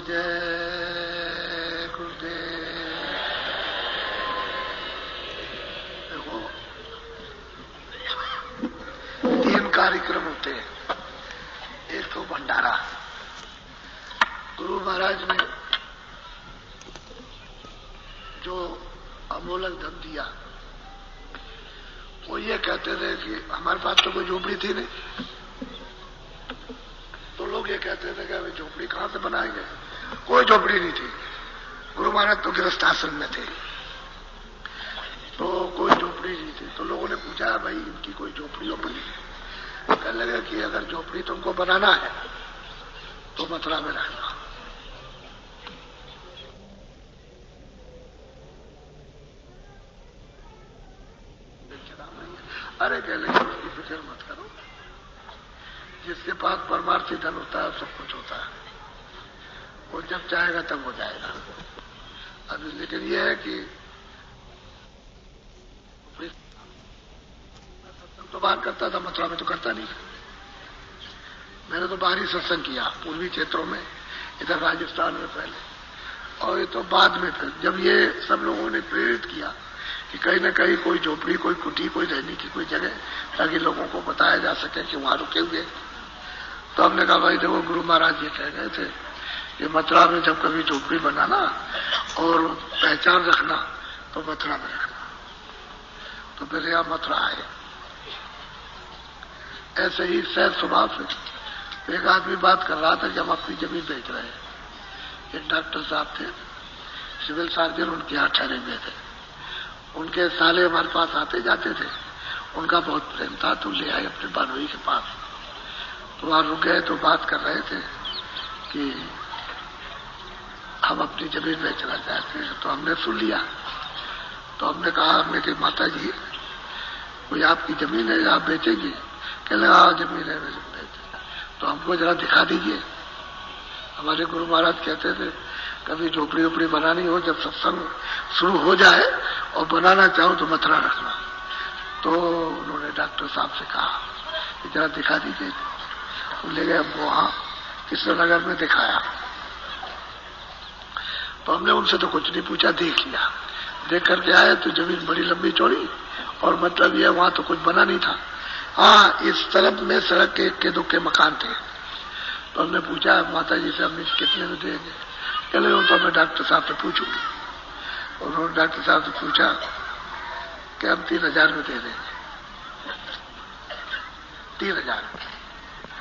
जय गुरुदेव। देखो, 3 कार्यक्रम होते हैं। एक तो भंडारा। गुरु महाराज ने जो अमोलक धन दिया, वो ये कहते थे कि हमारे पास तो कोई झोपड़ी थी नहीं, तो लोग ये कहते थे कि अभी झोपड़ी कहां से बनाएंगे, कोई झोपड़ी नहीं थी। गुरु महाराज तो गृहस्थ आश्रम में थे, तो कोई झोपड़ी नहीं थी। तो लोगों ने पूछा, भाई इनकी कोई झोपड़ी वोपड़ी? कहने लगे कि अगर झोपड़ी तुमको बनाना है तो मथुरा में रहना। अरे कह लगे उसकी फिक्र मत करो, जिसके पास परमार्थी धन होता है सब कुछ होता है, वो जब चाहेगा तब हो जाएगा। अब लेकिन यह है कि सत्संग तो बाहर करता था, मथुरा में तो करता नहीं। मैंने तो बाहर ही सत्संग किया, पूर्वी क्षेत्रों में, इधर राजस्थान में पहले, और ये तो बाद में फिर जब ये सब लोगों ने प्रेरित किया कि कहीं न कहीं कोई झोपड़ी, कोई कुटी, कोई रहने की कोई जगह, ताकि लोगों को बताया जा सके कि वहां रुके हुए। तो हमने कहा, भाई देखो, गुरु महाराज ये कह गए थे कि मथुरा में जब कभी झोपड़ी बनाना और पहचान रखना तो मथुरा में रखना। तो फिर यहाँ मथुरा आए। ऐसे ही सहज स्वभाव से एक आदमी बात कर रहा था कि हम अपनी जमीन बेच रहे हैं। एक डॉक्टर साहब थे, सिविल सर्जन, उनके यहाँ ठहरे हुए थे। उनके साले हमारे पास आते जाते थे, उनका बहुत प्रेम था, तो ले आए अपने बानोई के पास। तो वहां रुक गए, तो बात कर रहे थे कि हम अपनी जमीन बेचना चाहते हैं। तो हमने सुन लिया। तो हमने कहा, हमने कि माता जी कोई आपकी जमीन है, आप बेचेंगी? कहने हाँ जमीन है, बेचेंगे। तो हमको जरा दिखा दीजिए। हमारे गुरु महाराज कहते थे, कभी झोपड़ी वोपड़ी बनानी हो, जब सत्संग शुरू हो जाए और बनाना चाहो तो मथुरा रखना। तो उन्होंने डॉक्टर साहब से कहा कि जरा दिखा दीजिए। तो ले गए हमको वहां कृष्णनगर में दिखाया। तो हमने उनसे तो कुछ नहीं पूछा, देख लिया। देख करके आए तो जमीन बड़ी लंबी चौड़ी, और मतलब यह वहां तो कुछ बना नहीं था। हाँ, इस तरफ में सड़क के इक्के दुक्के मकान थे। तो हमने पूछा माता जी से, हम कितने में देंगे? चले तो मैं डॉक्टर साहब से पूछूंगी। उन्होंने डॉक्टर साहब से पूछा कि हम 3000 में दे देंगे। 3000